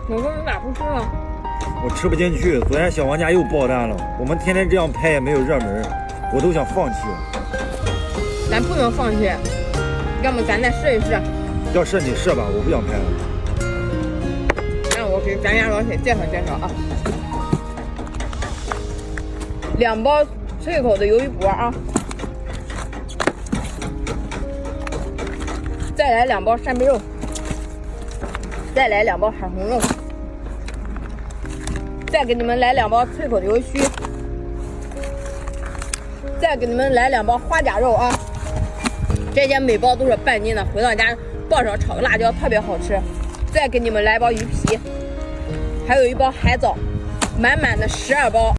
老公，你咋不吃了？我吃不进去。昨天小王家又爆单了，我们天天这样拍也没有热门，我都想放弃了。咱不能放弃，要么咱再试一试。要试你试吧，我不想拍了。那我给咱家老铁介绍介绍啊，2包脆口的鱿鱼脖啊，再来2包扇贝肉，再来2包海红肉，再给你们来2包脆口的鱿鱼须，再给你们来2包花甲肉啊。这些每包都是半斤的，回到家爆上炒个辣椒特别好吃。再给你们来包鱼皮，还有1包海藻，满满的12包。